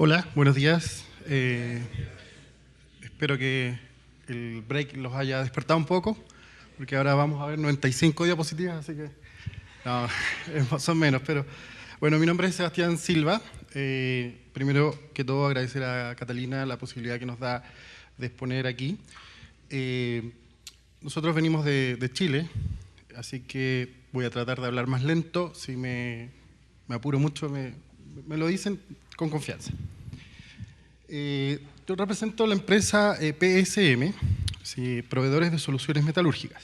Hola, buenos días. Espero que el break los haya despertado un poco, porque ahora vamos a ver 95 diapositivas, así que no, son menos. Pero bueno, mi nombre es Sebastián Silva. Primero que todo, agradecer a Catalina la posibilidad que nos da de exponer aquí. Nosotros venimos de Chile, así que voy a tratar de hablar más lento. Si me apuro mucho, me lo dicen con confianza. Yo represento la empresa PSM, ¿sí? Proveedores de soluciones metalúrgicas.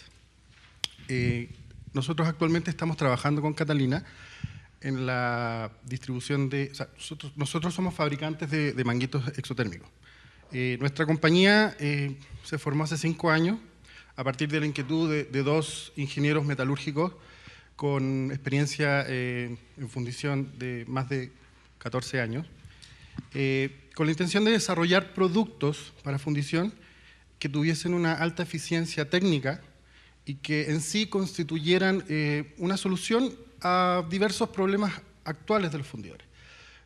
Nosotros actualmente estamos trabajando con Catalina en la distribución de... O sea, nosotros somos fabricantes de manguitos exotérmicos. Nuestra compañía se formó hace 5 años a partir de la inquietud de 2 ingenieros metalúrgicos con experiencia en fundición de más de 14 años, con la intención de desarrollar productos para fundición que tuviesen una alta eficiencia técnica y que en sí constituyeran una solución a diversos problemas actuales de los fundidores.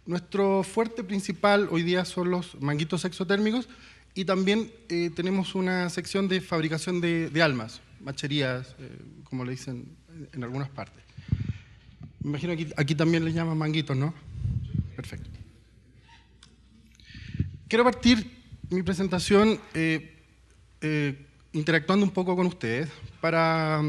Nuestro fuerte principal hoy día son los manguitos exotérmicos y también tenemos una sección de fabricación de almas, macherías, como le dicen en algunas partes. Me imagino que aquí también les llaman manguitos, ¿no? Perfecto. Quiero partir mi presentación interactuando un poco con ustedes para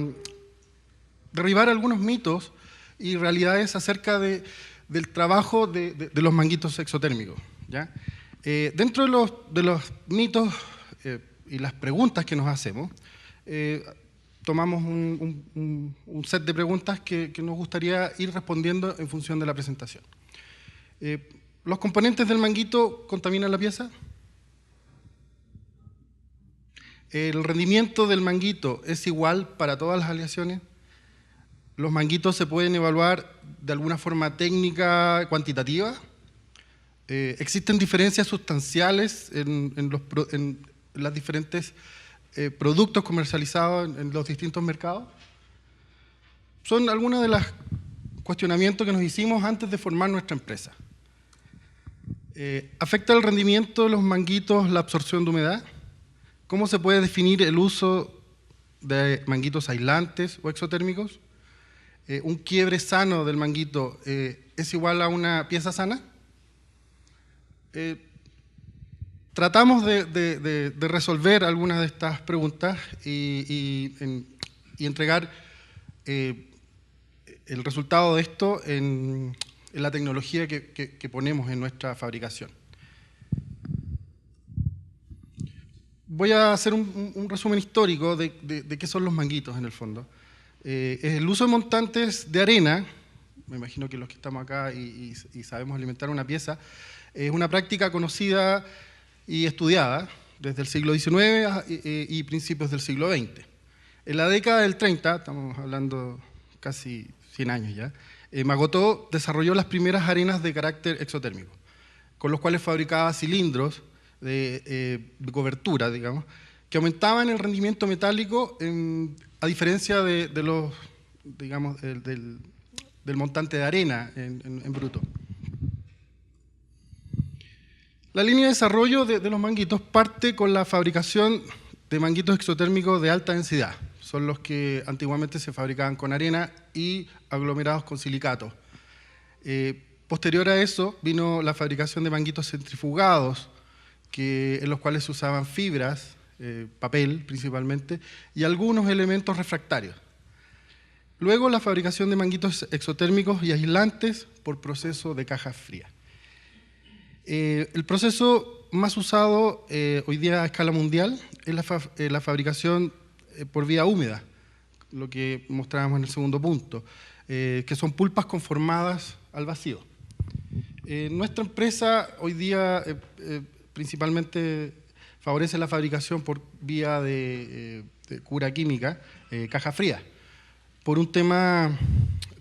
derribar algunos mitos y realidades acerca del trabajo de los manguitos exotérmicos, ¿ya? Dentro de los mitos y las preguntas que nos hacemos, tomamos un set de preguntas que nos gustaría ir respondiendo en función de la presentación. ¿Los componentes del manguito contaminan la pieza? ¿El rendimiento del manguito es igual para todas las aleaciones? ¿Los manguitos se pueden evaluar de alguna forma técnica, cuantitativa? ¿Existen diferencias sustanciales en los diferentes productos comercializados en los distintos mercados? Son algunos de los cuestionamientos que nos hicimos antes de formar nuestra empresa. ¿Afecta el rendimiento de los manguitos la absorción de humedad? ¿Cómo se puede definir el uso de manguitos aislantes o exotérmicos? ¿Un quiebre sano del manguito es igual a una pieza sana? Tratamos de resolver algunas de estas preguntas y entregar el resultado de esto en la tecnología que ponemos en nuestra fabricación. Voy a hacer un resumen histórico de qué son los manguitos en el fondo. El uso de montantes de arena, me imagino que los que estamos acá y sabemos alimentar una pieza, es una práctica conocida y estudiada desde el siglo XIX y principios del siglo XX. En la década del 30, estamos hablando casi 100 años ya, Magotó desarrolló las primeras arenas de carácter exotérmico, con los cuales fabricaba cilindros de cobertura, digamos, que aumentaban el rendimiento metálico a diferencia de los, digamos, del montante de arena en bruto. La línea de desarrollo de los manguitos parte con la fabricación de manguitos exotérmicos de alta densidad. Son los que antiguamente se fabricaban con arena y aglomerados con silicato. Posterior a eso vino la fabricación de manguitos centrifugados, en los cuales se usaban fibras, papel principalmente, y algunos elementos refractarios. Luego la fabricación de manguitos exotérmicos y aislantes por proceso de caja fría. El proceso más usado hoy día a escala mundial es la fabricación por vía húmeda, lo que mostrábamos en el segundo punto, que son pulpas conformadas al vacío. Nuestra empresa hoy día principalmente favorece la fabricación por vía de cura química, caja fría, por un tema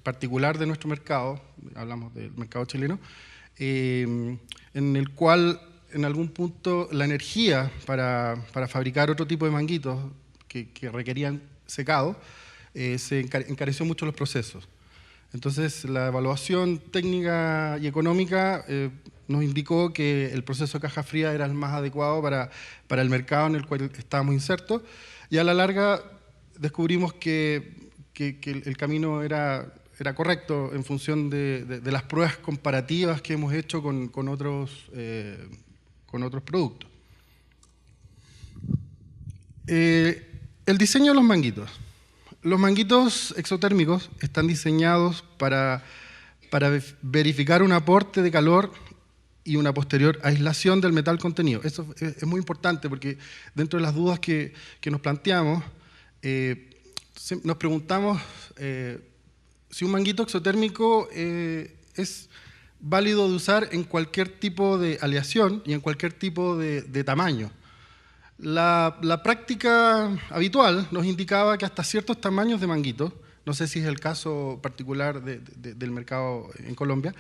particular de nuestro mercado, hablamos del mercado chileno, en el cual en algún punto la energía para fabricar otro tipo de manguitos que requerían secado se encareció mucho los procesos. Entonces, la evaluación técnica y económica nos indicó que el proceso de caja fría era el más adecuado para el mercado en el cual estábamos insertos, y a la larga descubrimos que el camino era correcto en función de las pruebas comparativas que hemos hecho con otros productos. El diseño de los manguitos. Los manguitos exotérmicos están diseñados para verificar un aporte de calor y una posterior aislación del metal contenido. Eso es muy importante porque dentro de las dudas que nos planteamos, nos preguntamos si un manguito exotérmico es válido de usar en cualquier tipo de aleación y en cualquier tipo de tamaño. La práctica habitual nos indicaba que hasta ciertos tamaños de manguitos, no sé si es el caso particular del mercado en Colombia,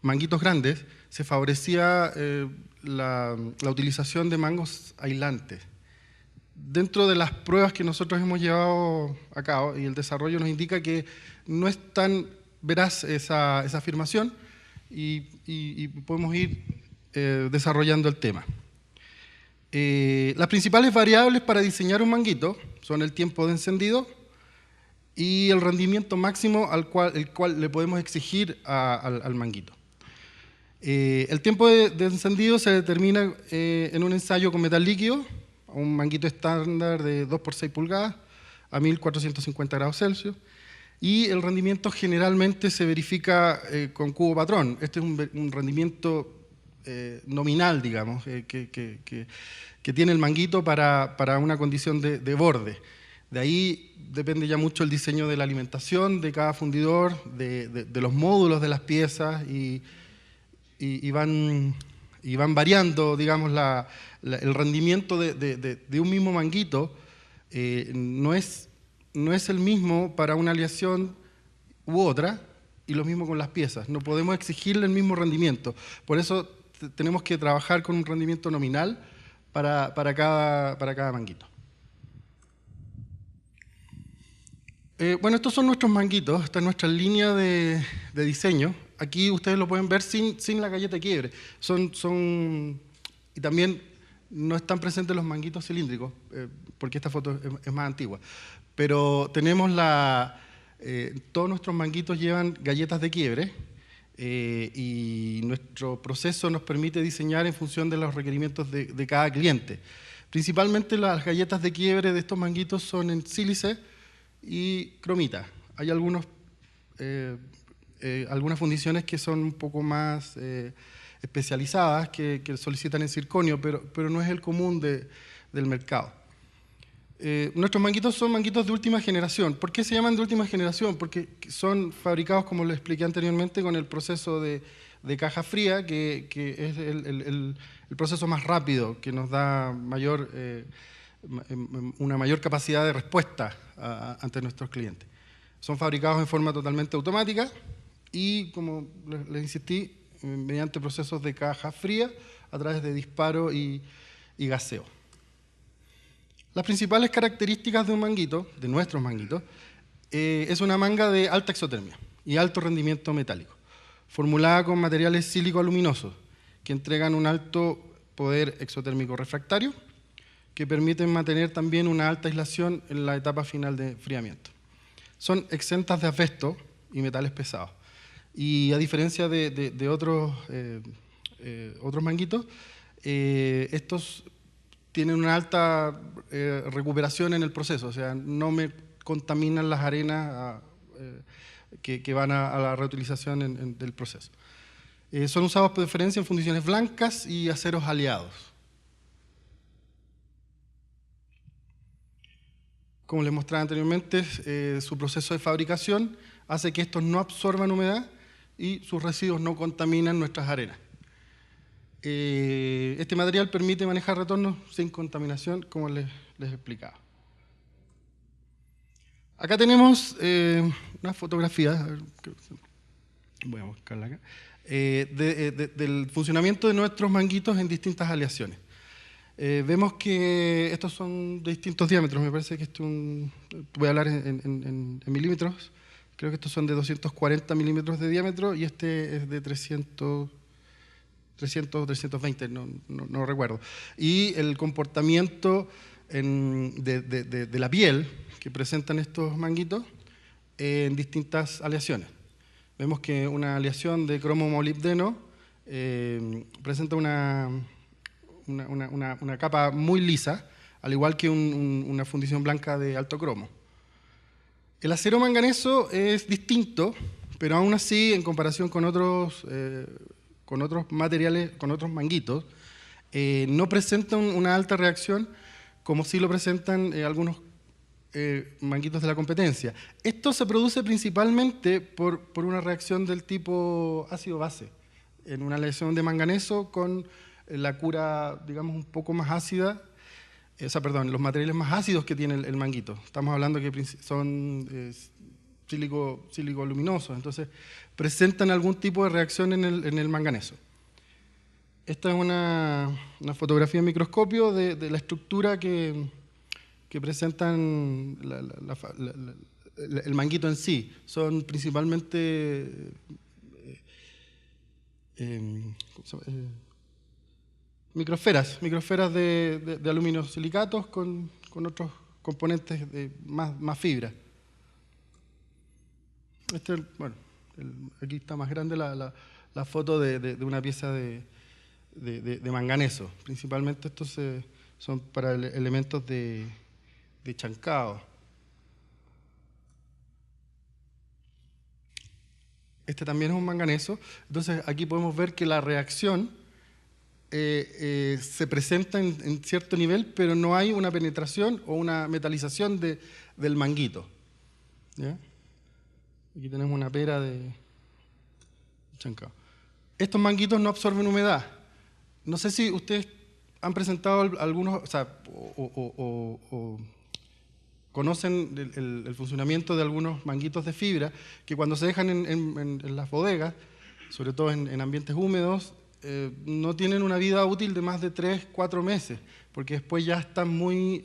manguitos grandes, se favorecía la utilización de mangos aislantes. Dentro de las pruebas que nosotros hemos llevado a cabo y el desarrollo nos indica que no es tan veraz esa afirmación y podemos ir desarrollando el tema. Las principales variables para diseñar un manguito son el tiempo de encendido y el rendimiento máximo el cual le podemos exigir al manguito. El tiempo de encendido se determina en un ensayo con metal líquido, un manguito estándar de 2 por 6 pulgadas a 1450 grados Celsius, y el rendimiento generalmente se verifica con cubo patrón. Este es un rendimiento nominal, digamos, que tiene el manguito para una condición de borde. De ahí depende ya mucho el diseño de la alimentación de cada fundidor, de los módulos de las piezas y van variando, digamos, el rendimiento de un mismo manguito. No es el mismo para una aleación u otra, y lo mismo con las piezas. No podemos exigirle el mismo rendimiento. Por eso tenemos que trabajar con un rendimiento nominal para cada manguito. Bueno, estos son nuestros manguitos, esta es nuestra línea de diseño. Aquí ustedes lo pueden ver sin la galleta de quiebre. Y también no están presentes los manguitos cilíndricos, porque esta foto es más antigua. Pero tenemos todos nuestros manguitos llevan galletas de quiebre, y nuestro proceso nos permite diseñar en función de los requerimientos de cada cliente. Principalmente las galletas de quiebre de estos manguitos son en sílice y cromita. Hay algunas fundiciones que son un poco más especializadas, que solicitan en circonio, pero no es el común del mercado. Nuestros manguitos son manguitos de última generación. ¿Por qué se llaman de última generación? Porque son fabricados, como les expliqué anteriormente, con el proceso de caja fría, que es el proceso más rápido, que nos da una mayor capacidad de respuesta ante nuestros clientes. Son fabricados en forma totalmente automática y, como les insistí, mediante procesos de caja fría a través de disparo y gaseo. Las principales características de un manguito, de nuestros manguitos, es una manga de alta exotermia y alto rendimiento metálico, formulada con materiales sílico-aluminosos que entregan un alto poder exotérmico refractario, que permiten mantener también una alta aislación en la etapa final de enfriamiento. Son exentas de asbesto y metales pesados. Y a diferencia de otros manguitos, estos tienen una alta recuperación en el proceso, o sea, no me contaminan las arenas que van a la reutilización del proceso. Son usados por preferencia en fundiciones blancas y aceros aliados. Como les mostraba anteriormente, su proceso de fabricación hace que estos no absorban humedad y sus residuos no contaminan nuestras arenas. Este material permite manejar retornos sin contaminación, como les explicaba. Acá tenemos una fotografía, voy a buscarla acá, del funcionamiento de nuestros manguitos en distintas aleaciones. Vemos que estos son de distintos diámetros, me parece que voy a hablar en milímetros, creo que estos son de 240 milímetros de diámetro y este es de 300 o 320, no recuerdo. Y el comportamiento de la piel que presentan estos manguitos en distintas aleaciones. Vemos que una aleación de cromo-molibdeno presenta una capa muy lisa, al igual que una fundición blanca de alto cromo. El acero manganeso es distinto, pero aún así, en comparación con otros materiales, con otros manguitos, no presenta una alta reacción como sí lo presentan algunos manguitos de la competencia. Esto se produce principalmente por una reacción del tipo ácido-base, en una aleación de manganeso con la cura, digamos, un poco más ácida, los materiales más ácidos que tiene el manguito. Estamos hablando que son sílico luminosos, entonces presentan algún tipo de reacción en el manganeso. Esta es una fotografía en microscopio de la estructura que presentan el manguito en sí. Son principalmente microsferas de aluminio silicatos con otros componentes de más fibra. Aquí está más grande la foto de una pieza de manganeso. Principalmente estos son para elementos de chancado. Este también es un manganeso. Entonces aquí podemos ver que la reacción se presenta en cierto nivel, pero no hay una penetración o una metalización del manguito. ¿Ya? Aquí tenemos una pera de chancado. Estos manguitos no absorben humedad. No sé si ustedes han presentado algunos, o conocen el funcionamiento de algunos manguitos de fibra que cuando se dejan en las bodegas, sobre todo en ambientes húmedos, no tienen una vida útil de más de 3-4 meses, porque después ya está muy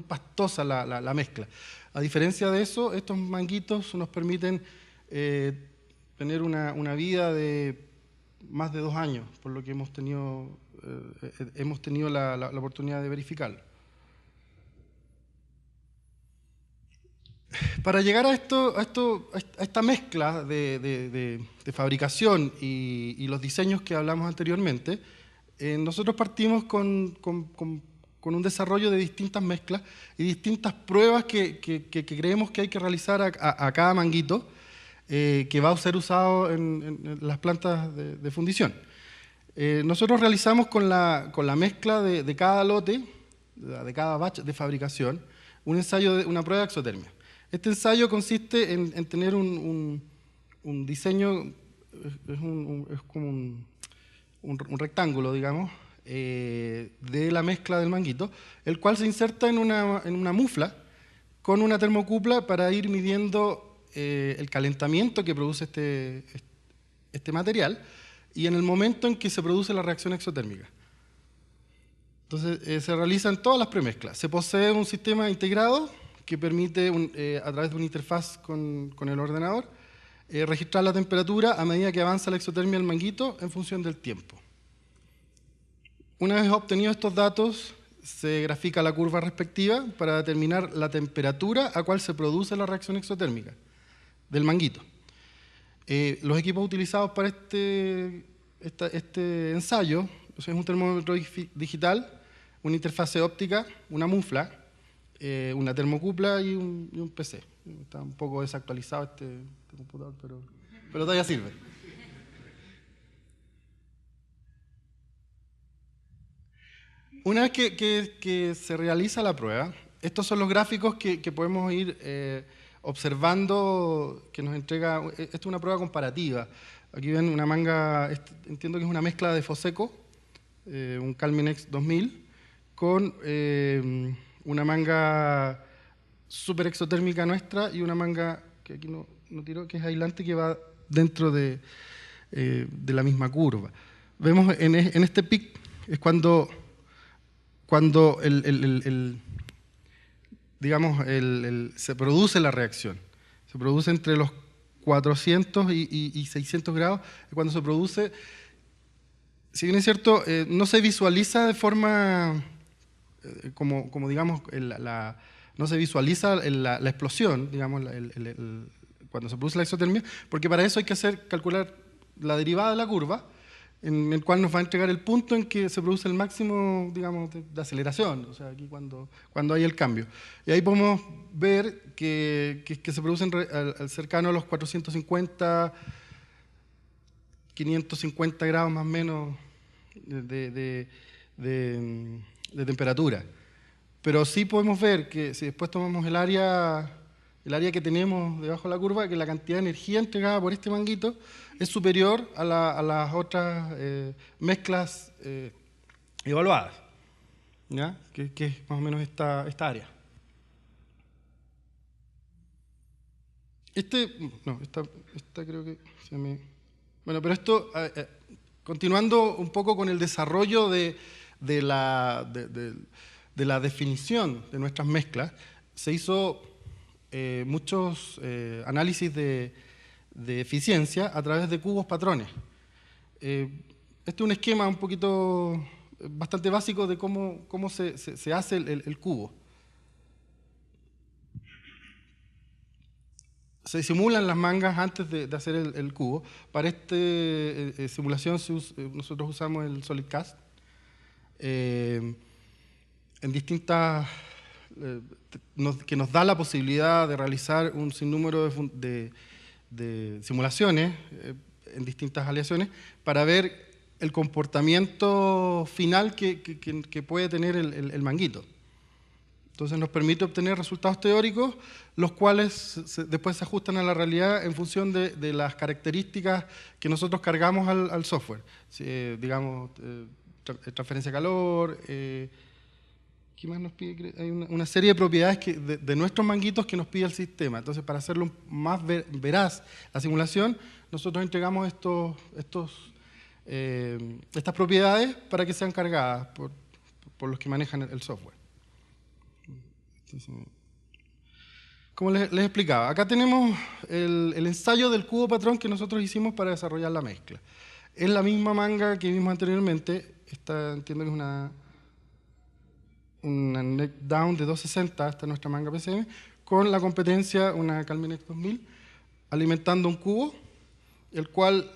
pastosa la mezcla. A diferencia de eso, estos manguitos nos permiten tener una vida de más de 2 años, por lo que hemos tenido la oportunidad de verificarlo. Para llegar a esta mezcla de fabricación y los diseños que hablamos anteriormente, nosotros partimos con un desarrollo de distintas mezclas y distintas pruebas que creemos que hay que realizar a cada manguito que va a ser usado en las plantas de fundición. Nosotros realizamos con la mezcla de cada lote, de cada batch de fabricación, un ensayo, una prueba de exotermia. Este ensayo consiste en tener un diseño, es como un rectángulo, digamos, de la mezcla del manguito, el cual se inserta en una mufla con una termocupla para ir midiendo el calentamiento que produce este material y en el momento en que se produce la reacción exotérmica. Entonces, se realizan todas las premezclas. Se posee un sistema integrado que permite, a través de una interfaz con el ordenador, registrar la temperatura a medida que avanza la exotermia del manguito en función del tiempo. Una vez obtenidos estos datos, se grafica la curva respectiva para determinar la temperatura a cual se produce la reacción exotérmica del manguito. Los equipos utilizados para este ensayo es un termómetro digital, una interfase óptica, una mufla, una termocupla y un PC. Está un poco desactualizado este computador, pero todavía sirve. Una vez que se realiza la prueba, estos son los gráficos que podemos ir observando que nos entrega. Esta es una prueba comparativa. Aquí ven una manga, entiendo que es una mezcla de Foseco, un Calminex 2000, con una manga super exotérmica nuestra y una manga que aquí no tiro, que es aislante, que va dentro de la misma curva. Vemos en este pic es cuando cuando digamos, se produce la reacción. Se produce entre los 400 y 600 grados, cuando se produce, si bien es cierto, no se visualiza de forma, como digamos, no se visualiza la explosión, digamos, cuando se produce la exotermia, porque para eso hay que calcular la derivada de la curva, en el cual nos va a entregar el punto en que se produce el máximo, digamos, de aceleración, o sea, aquí cuando hay el cambio. Y ahí podemos ver que se producen cercano a los 450, 550 grados más o menos de temperatura. Pero sí podemos ver que si después tomamos el área que tenemos debajo de la curva, que la cantidad de energía entregada por este manguito es superior a las otras mezclas evaluadas, ¿ya? Que es más o menos esta área. Esta creo que se me... Bueno, pero esto, continuando un poco con el desarrollo de la definición de nuestras mezclas, se hizo muchos análisis de eficiencia a través de cubos patrones. Este es un esquema un poquito bastante básico de cómo se hace el cubo. Se simulan las mangas antes de hacer el cubo. Para esta simulación nosotros usamos el SolidCast. En distintas... que nos da la posibilidad de realizar un sinnúmero de simulaciones en distintas aleaciones para ver el comportamiento final que puede tener el manguito. Entonces nos permite obtener resultados teóricos, los cuales después se ajustan a la realidad en función de las características que nosotros cargamos al software. Digamos, transferencia de calor, ¿qué más nos pide? Hay una serie de propiedades de nuestros manguitos que nos pide el sistema. Entonces, para hacerlo más veraz la simulación, nosotros entregamos estas propiedades para que sean cargadas por los que manejan el software. Como les explicaba, acá tenemos el ensayo del cubo patrón que nosotros hicimos para desarrollar la mezcla. Es la misma manga que vimos anteriormente. Esta entiendo que es una neck down de 260, esta es nuestra manga PCM, con la competencia, una Calminex 2000, alimentando un cubo, el cual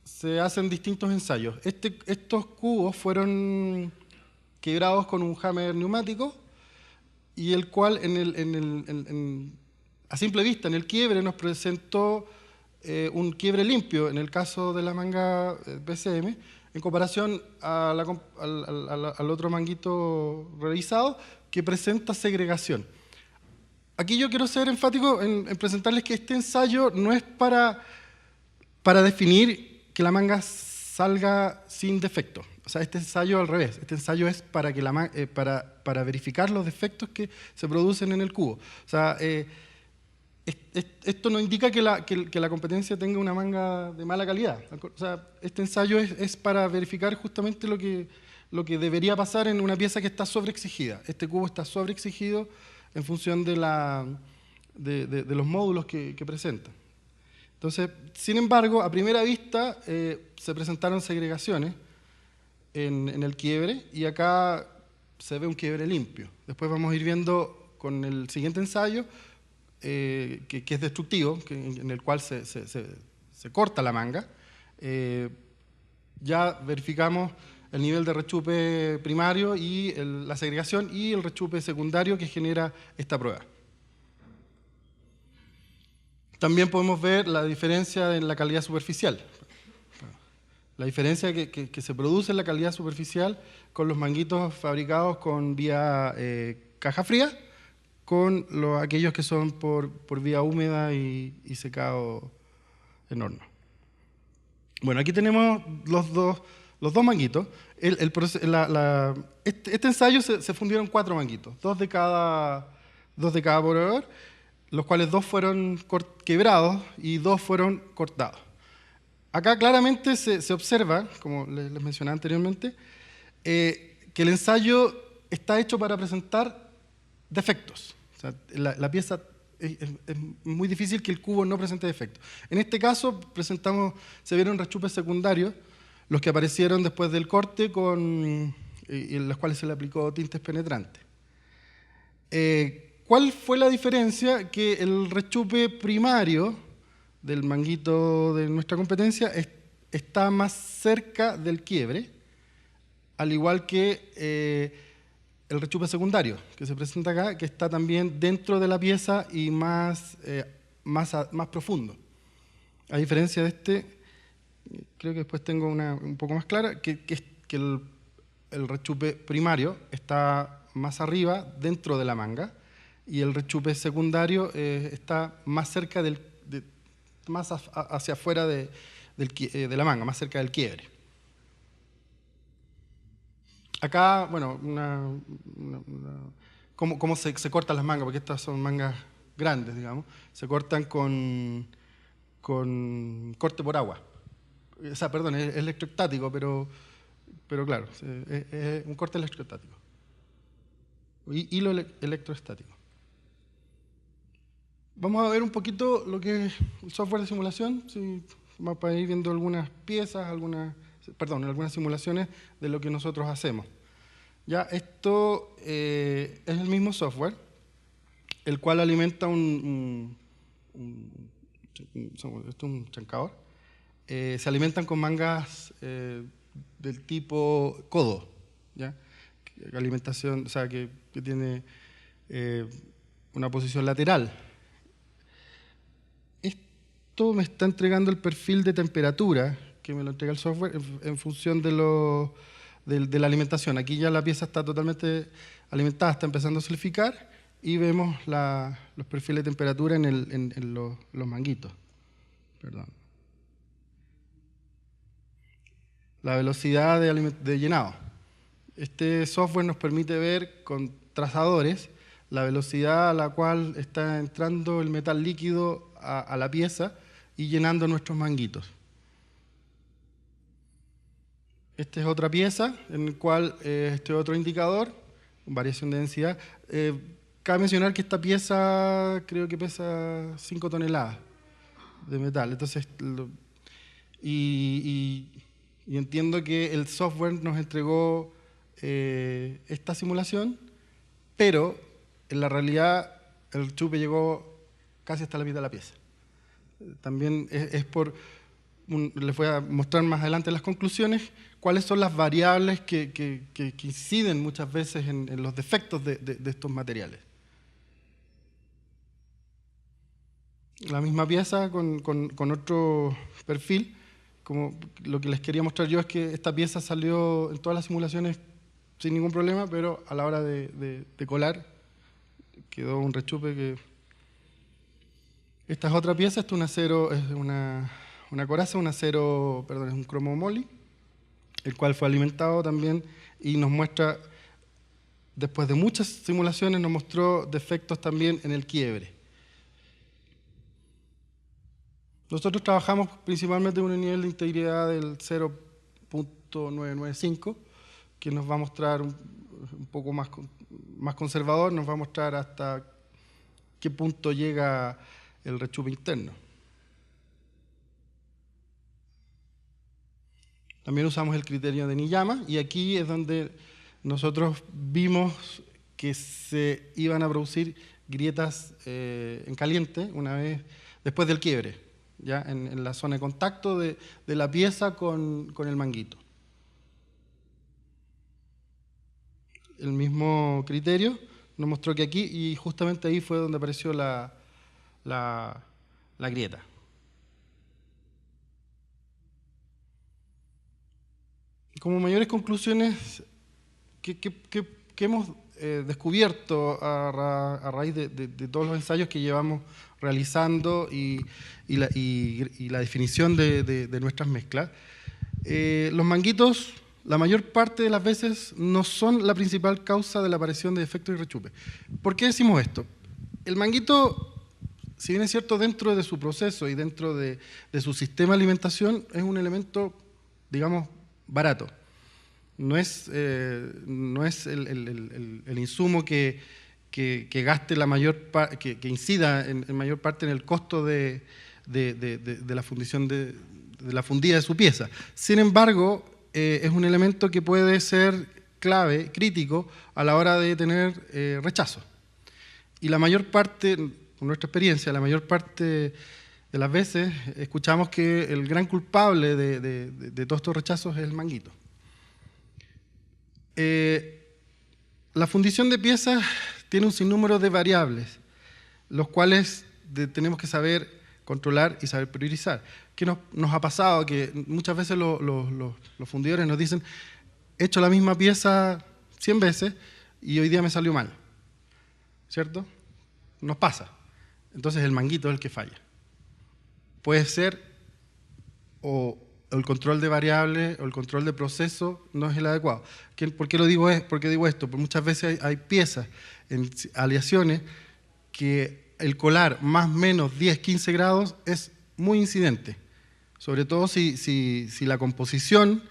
se hacen distintos ensayos. Estos cubos fueron quebrados con un hammer neumático, y el cual a simple vista en el quiebre nos presentó un quiebre limpio en el caso de la manga PCM en comparación al otro manguito revisado que presenta segregación. Aquí yo quiero ser enfático en presentarles que este ensayo no es para definir que la manga salga sin defecto. O sea, este ensayo al revés. Este ensayo es para verificar los defectos que se producen en el cubo. O sea, esto no indica que la competencia tenga una manga de mala calidad. O sea, este ensayo es para verificar justamente lo que debería pasar en una pieza que está sobreexigida. Este cubo está sobreexigido en función de los módulos que presenta. Entonces, sin embargo, a primera vista se presentaron segregaciones en el quiebre y acá se ve un quiebre limpio. Después vamos a ir viendo con el siguiente ensayo que es destructivo, en el cual se corta la manga. Ya verificamos el nivel de rechupe primario y la segregación y el rechupe secundario que genera esta prueba. También podemos ver la diferencia en la calidad superficial. La diferencia que se produce en la calidad superficial con los manguitos fabricados con vía caja fría, con aquellos que son por vía húmeda y secado en horno. Bueno, aquí tenemos los dos manguitos. Este ensayo se fundieron 4 manguitos, dos de cada proveedor, los cuales 2 fueron quebrados y 2 fueron cortados. Acá claramente se observa, como les mencionaba anteriormente, que que el ensayo está hecho para presentar defectos. O sea, la pieza es muy difícil que el cubo no presente defectos. En este caso se vieron rechupes secundarios, los que aparecieron después del corte y en los cuales se le aplicó tintes penetrantes. ¿Cuál fue la diferencia? Que el rechupe primario del manguito de nuestra competencia está más cerca del quiebre, al igual que el rechupe secundario que se presenta acá, que está también dentro de la pieza y más profundo. A diferencia de este, creo que después tengo una un poco más clara, que el rechupe primario está más arriba, dentro de la manga, y el rechupe secundario está más cerca más hacia afuera de la manga, más cerca del quiebre. Acá, bueno, cómo se cortan las mangas, porque estas son mangas grandes, digamos. Se cortan con corte por agua. O sea, perdón, es electrostático, pero claro, es un corte electrostático. Hilo electrostático. Vamos a ver un poquito lo que es el software de simulación, vamos a ir viendo algunas piezas, algunas simulaciones de lo que nosotros hacemos. Ya, esto es el mismo software, el cual alimenta un chancador. Se alimentan con mangas del tipo codo, ¿ya? Alimentación, o sea, que tiene una posición lateral. Esto me está entregando el perfil de temperatura que me lo entrega el software en función de la alimentación. Aquí ya la pieza está totalmente alimentada, está empezando a solidificar y vemos los perfiles de temperatura en los manguitos. Perdón. La velocidad de llenado. Este software nos permite ver con trazadores la velocidad a la cual está entrando el metal líquido a la pieza y llenando nuestros manguitos. Esta es otra pieza en la cual este otro indicador, variación de densidad. Cabe mencionar que esta pieza creo que pesa 5 toneladas de metal. Entonces, y entiendo que el software nos entregó esta simulación, pero en la realidad el chupe llegó casi hasta la mitad de la pieza. También les voy a mostrar más adelante las conclusiones, cuáles son las variables que inciden muchas veces en los defectos de estos materiales. La misma pieza con otro perfil. Como lo que les quería mostrar yo es que esta pieza salió en todas las simulaciones sin ningún problema, pero a la hora de colar quedó un rechupe que... Esta es otra pieza, esto es una coraza, es un cromo moly, el cual fue alimentado también y nos muestra, después de muchas simulaciones, nos mostró defectos también en el quiebre. Nosotros trabajamos principalmente en un nivel de integridad del 0.995, que nos va a mostrar un poco más conservador, nos va a mostrar hasta qué punto llega el rechupe interno. También usamos el criterio de Niyama, y aquí es donde nosotros vimos que se iban a producir grietas en caliente una vez después del quiebre, ya en la zona de contacto de la pieza con el manguito. El mismo criterio nos mostró que aquí, y justamente ahí fue donde apareció la grieta. Como mayores conclusiones que hemos descubierto a raíz de todos los ensayos que llevamos realizando y la definición de nuestras mezclas, los manguitos, la mayor parte de las veces, no son la principal causa de la aparición de defectos y rechupes. ¿Por qué decimos esto? El manguito, si bien es cierto, dentro de su proceso y dentro de su sistema de alimentación, es un elemento, digamos, barato. no es el insumo que gaste la que incida en mayor parte en el costo de la fundición de la fundida de su pieza. Sin embargo, es un elemento que puede ser clave, crítico, a la hora de tener rechazo. Y la mayor parte, con nuestra experiencia, la mayor parte de las veces escuchamos que el gran culpable de todos estos rechazos es el manguito. La fundición de piezas tiene un sinnúmero de variables, los cuales tenemos que saber controlar y saber priorizar. ¿Qué nos ha pasado? Que muchas veces los fundidores nos dicen, he hecho la misma pieza 100 veces y hoy día me salió mal, ¿cierto? Nos pasa. Entonces el manguito es el que falla. Puede ser o el control de variables o el control de proceso no es el adecuado. ¿Por qué digo esto? Porque muchas veces hay piezas en aleaciones que el colar más o menos 10, 15 grados es muy incidente. Sobre todo si la composición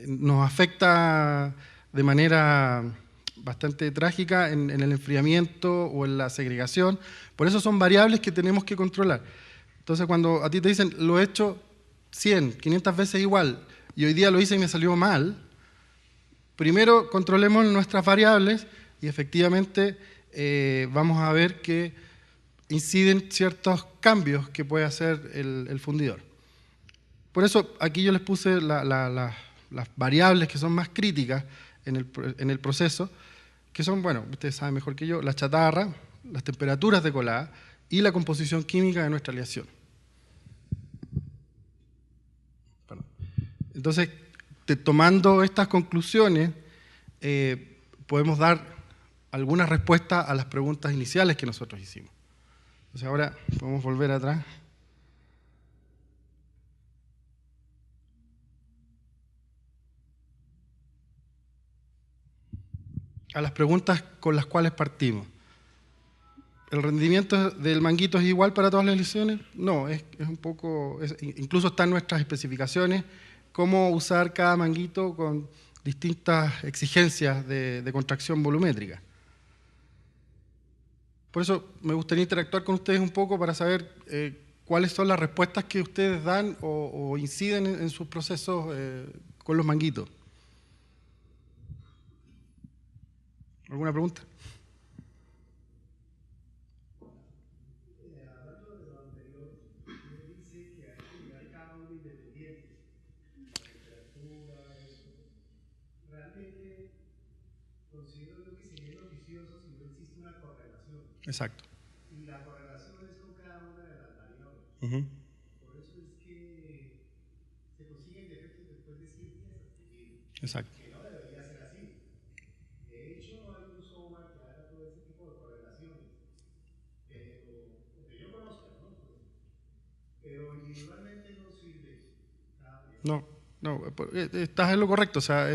nos afecta de manera bastante trágica en el enfriamiento o en la segregación. Por eso son variables que tenemos que controlar. Entonces, cuando a ti te dicen, lo he hecho 100, 500 veces igual, y hoy día lo hice y me salió mal, primero controlemos nuestras variables y efectivamente vamos a ver que inciden ciertos cambios que puede hacer el fundidor. Por eso aquí yo les puse las variables que son más críticas en el proceso, que son, bueno, ustedes saben mejor que yo, la chatarra, las temperaturas de colada y la composición química de nuestra aleación. Entonces, tomando estas conclusiones, podemos dar algunas respuestas a las preguntas iniciales que nosotros hicimos. Entonces ahora podemos volver atrás. A las preguntas con las cuales partimos. ¿El rendimiento del manguito es igual para todas las aleaciones? No, es un poco, incluso está en nuestras especificaciones cómo usar cada manguito con distintas exigencias de contracción volumétrica. Por eso me gustaría interactuar con ustedes un poco para saber cuáles son las respuestas que ustedes dan o inciden en sus procesos con los manguitos. ¿Alguna pregunta? Hablando de lo anterior, usted dice que hay que mirar cada uno independiente, la temperatura, eso. Realmente considero yo que sería noticioso si no existe una correlación. Exacto. Y la correlación es con cada una de las variables. Por eso es que se consiguen defectos después de 100 piezas, Exacto. que no debería ser así. De hecho, no hay un software que haga todo ese tipo de correlaciones. Pero, que yo conozca, ¿no? Pero individualmente no sirve cada variable. No, estás en lo correcto. O sea,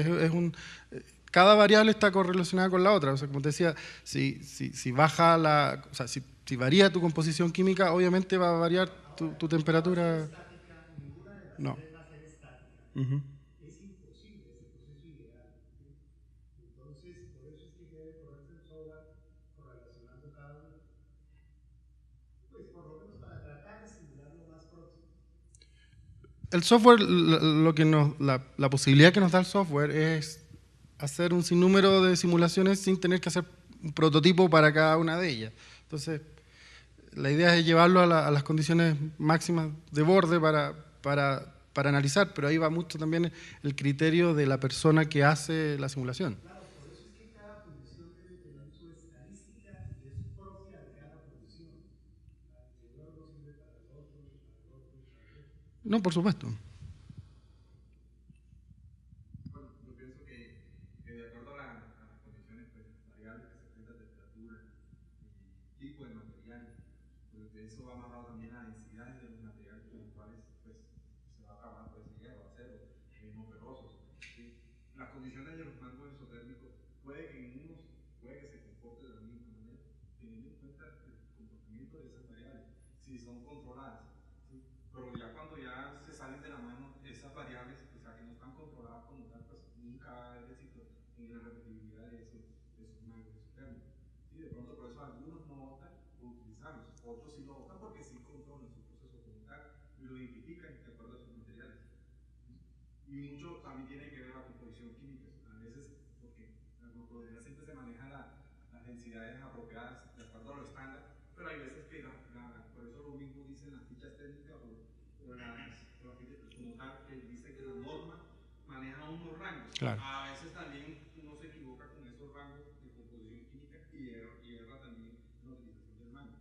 cada variable está correlacionada con la otra. O sea, como te decía, si baja o sea, si varía tu composición química, obviamente va a variar tu temperatura. Estática, ninguna de las No. tres va a ser estática. Es imposible ese proceso ideal. ¿Sí? Entonces, por eso es que debe correrse el software correlacionando cada uno. Pues por lo menos para tratar de simular lo más próximo. El software, la posibilidad que nos da el software es hacer un sinnúmero de simulaciones sin tener que hacer un prototipo para cada una de ellas. Entonces, la idea es llevarlo a las condiciones máximas de borde para analizar, pero ahí va mucho también el criterio de la persona que hace la simulación. Claro, por eso es que cada fundición debe tener su estadística y es propia de cada fundición. El señor no sirve para el otro, ni para el otro, ni para el otro. No, por supuesto. Bueno, yo pienso que de acuerdo a las condiciones pues, variables que se presentan, temperatura y tipo de material, pues de eso va amarrado también a densidades de los materiales con los cuales pues, se va a acabar pues, hierro, acero, no ferrosos. ¿Sí? Las condiciones de los mangos exotérmicos puede que en unos puede que se comporte de la misma manera, teniendo en cuenta el comportamiento de esas variables, si son controladas. ¿Sí? Pero ya cuando ya se salen de la mano esas variables, o sea que no están controladas buscaba el éxito en la repetibilidad de esos mangos exotérmicos. Y de pronto por eso algunos no optan por utilizarlos, otros sí lo optan porque sí controlan su proceso como tal y lo identifican de acuerdo a sus materiales. Y mucho también tiene que ver la composición química, a veces porque la morfología siempre se maneja las densidades apropiadas de acuerdo a lo estándar, pero hay veces que por eso lo mismo dicen las fichas técnicas o las fichas como tal, que dice que la norma maneja unos rangos. Claro. A veces también uno se equivoca con esos rangos de composición química y erra también en la utilización del mango.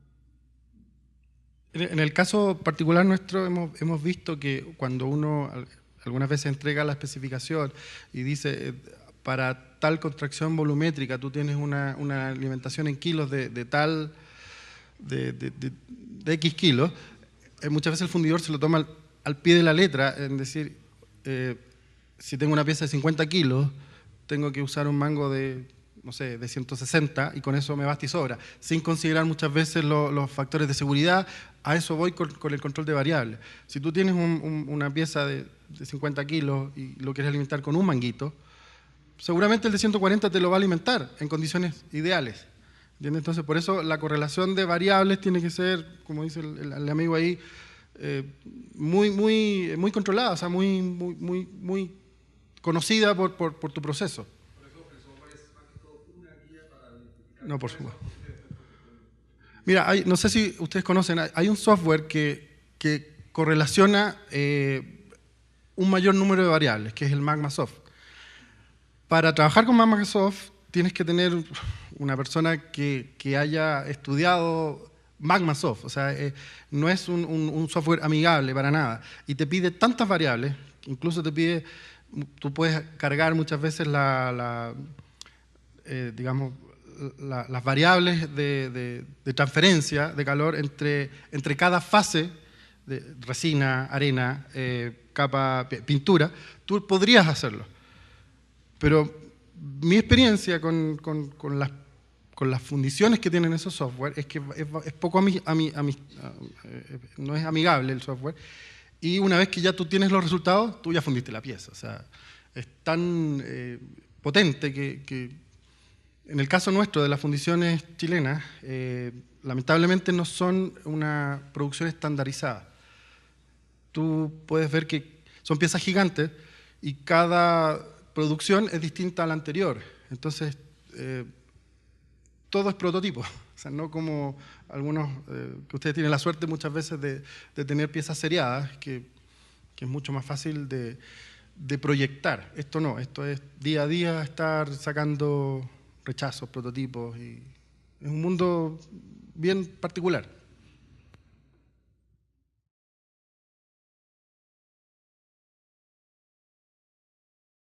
En el caso particular nuestro hemos visto que cuando uno algunas veces entrega la especificación y dice para tal contracción volumétrica tú tienes una alimentación en kilos de X kilos, muchas veces el fundidor se lo toma al pie de la letra, en decir, si tengo una pieza de 50 kilos, tengo que usar un mango de, no sé, de 160 y con eso me basta y sobra, sin considerar muchas veces los factores de seguridad. A eso voy con el control de variables. Si tú tienes una pieza de 50 kilos y lo quieres alimentar con un manguito, seguramente el de 140 te lo va a alimentar en condiciones ideales. ¿Entiendes? Entonces, por eso la correlación de variables tiene que ser, como dice el amigo ahí, muy controlada, o sea, muy conocida por tu proceso. Por eso el software es más que todo una guía para identificar. No, por supuesto. Mira, no sé si ustedes conocen, hay un software que correlaciona un mayor número de variables, que es el MagmaSoft. Para trabajar con MagmaSoft tienes que tener una persona que haya estudiado MagmaSoft, o sea, no es un software amigable para nada, y te pide tantas variables, incluso te pide, tú puedes cargar muchas veces digamos, las variables de transferencia de calor entre cada fase de resina, arena, capa, pintura. Tú podrías hacerlo, pero mi experiencia con las fundiciones que tienen esos software es que es poco no es amigable el software, y una vez que ya tú tienes los resultados, tú ya fundiste la pieza. O sea, es tan potente que en el caso nuestro de las fundiciones chilenas, lamentablemente no son una producción estandarizada. Tú puedes ver que son piezas gigantes y cada producción es distinta a la anterior. Entonces, todo es prototipo. O sea, no como algunos que ustedes tienen la suerte muchas veces de tener piezas seriadas, que es mucho más fácil de proyectar. Esto no, esto es día a día estar sacando rechazos, prototipos, y es un mundo bien particular.